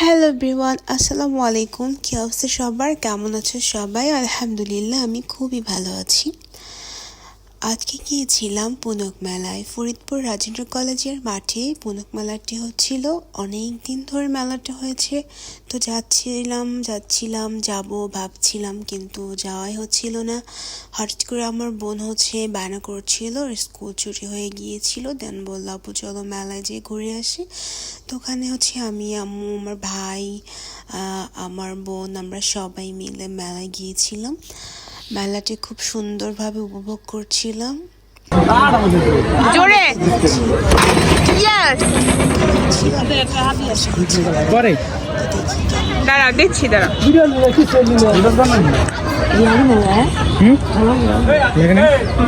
Hello everyone, আসসালামু আলাইকুম। কী অবস্থা সবার? কেমন আছো সবাই? আলহামদুলিল্লাহ, আমি খুবই ভালো আছি। আজকে গিয়েছিলাম পুনক মেলায়। ফরিদপুর রাজেন্দ্র কলেজের মাঠে পুনক মেলাটি হচ্ছিল। অনেক দিন ধরে মেলাটা হয়েছে, তো যাচ্ছিলাম যাব ভাবছিলাম, কিন্তু যাওয়াই হচ্ছিল না। হঠাৎ করে আমার বোন বায়না করছিল, স্কুল ছুটি হয়ে গিয়েছিল। দেন বলল, আপু চলো মেলায় যেয়ে ঘুরে আসি। তো ওখানে আমি, আম্মু, আমার ভাই, আমার বোন, আমরা সবাই মিলে মেলায় গিয়েছিলাম। মেলাটি খুব সুন্দরভাবে উপভোগ করছিলাম। জোরে দাঁড়াও, দেখছি, দাঁড়াও।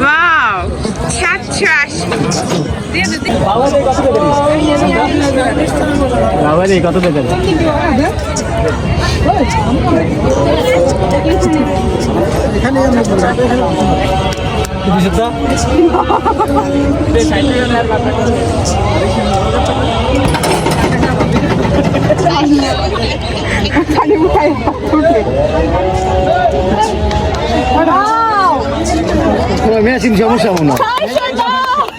ওয়াও, কত দেবেন? মেশিন সমস্যা মনে হয়,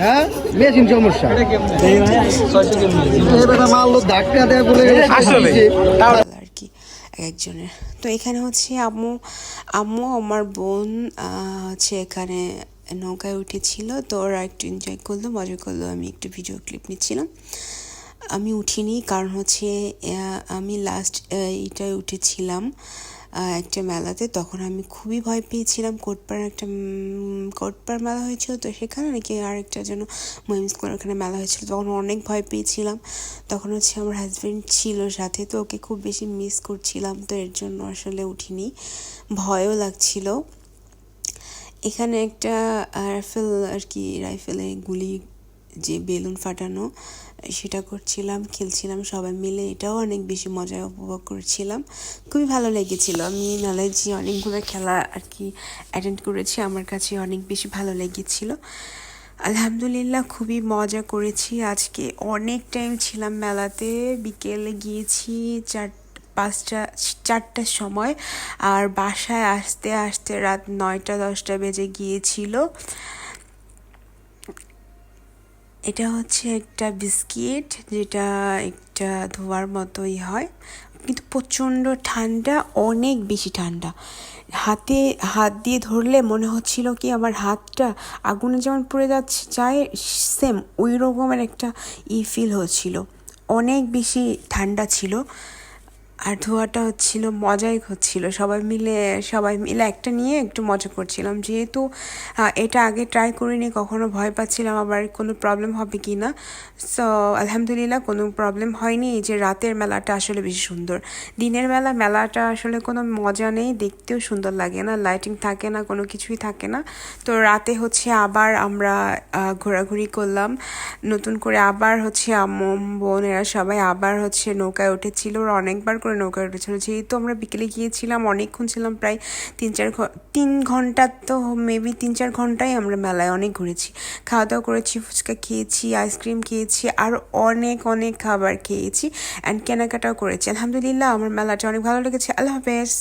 হ্যাঁ মেশিন সমস্যা। মারলো ধাক্কা দেয় বলে আর কি একজনের। তো এখানে আম্মু আম্মু আমার বোন এখানে নৌকায় উঠেছিল, তো ওরা একটু এনজয় করলো, মজা করলো। আমি একটু ভিডিও ক্লিপ নিচ্ছিলাম। আমি উঠিনি, কারণ আমি লাস্ট এইটায় উঠেছিলাম একটা মেলাতে। তখন আমি খুবই ভয় পেয়েছিলাম। কোটপাড় মেলা হয়েছিল, তো সেখানে নাকি আরেকটা যেন মহিমস্কুল ওখানে মেলা হয়েছিল। তখন অনেক ভয় পেয়েছিলাম। তখন আমার হাজব্যান্ড ছিল সাথে, তো ওকে খুব বেশি মিস করছিলাম, তো এর জন্য আসলে উঠিনি, ভয়ও লাগছিল। এখানে একটা রাইফেলে গুলি, যে বেলুন ফাটানো, সেটা করছিলাম, খেলছিলাম সবাই মিলে। এটাও অনেক বেশি মজা উপভোগ করছিলাম, খুবই ভালো লেগেছিল। আমি মেলায় যে অনেকগুলো খেলা অ্যাটেন্ড করেছি, আমার কাছে অনেক বেশি ভালো লেগেছিল। আলহামদুলিল্লাহ, খুবই মজা করেছি। আজকে অনেক টাইম ছিলাম মেলাতে। বিকেলে গিয়েছি 4টার সময়, আর বাসায় আসতে আসতে রাত 9টা-10টা বেজে গিয়েছিল। এটা একটা বিস্কিট, যেটা একটা ধোয়ার মতোই হয়, কিন্তু প্রচণ্ড ঠান্ডা, অনেক বেশি ঠান্ডা। হাত দিয়ে ধরলে মনে হচ্ছিল কি আমার হাতটা আগুনে যেমন পুড়ে যায়, সেম ওই রকমের একটা ফিল হচ্ছিল। অনেক বেশি ঠান্ডা ছিল, আর ধোঁয়াটা মজাই হচ্ছিল। সবাই মিলে একটা নিয়ে একটু মজা করছিলাম, যেহেতু এটা আগে ট্রাই করিনি কখনো, ভয় পাচ্ছিলাম আবার কোনো প্রবলেম হবে কি না। সো আলহামদুলিল্লাহ, কোনো প্রবলেম হয়নি। এই যে রাতের মেলাটা আসলে বেশি সুন্দর। দিনের মেলাটা আসলে কোনো মজা নেই, দেখতেও সুন্দর লাগে না, লাইটিং থাকে না, কোনো কিছুই থাকে না। তো রাতে আবার আমরা ঘোরাঘুরি করলাম নতুন করে। আবার আম্মু, বোন, এরা সবাই আবার নৌকায় উঠেছিল। ওরা অনেকবার করে নৌকায় উঠেছিল। যেহেতু আমরা বিকেলে গিয়েছিলাম, অনেকক্ষণ ছিলাম, প্রায় 3 ঘন্টা, তো মেবি 3-4 ঘন্টাই আমরা মেলায় অনেক ঘুরেছি। খাওয়া দাওয়া করেছি, ফুচকা খেয়েছি, আইসক্রিম খেয়েছি, আর অনেক অনেক খাবার খেয়েছি, অ্যান্ড কেনাকাটাও করেছি। আলহামদুলিল্লাহ, আমার মেলাটা অনেক ভালো লেগেছে। আল্লাহ হাফেজ।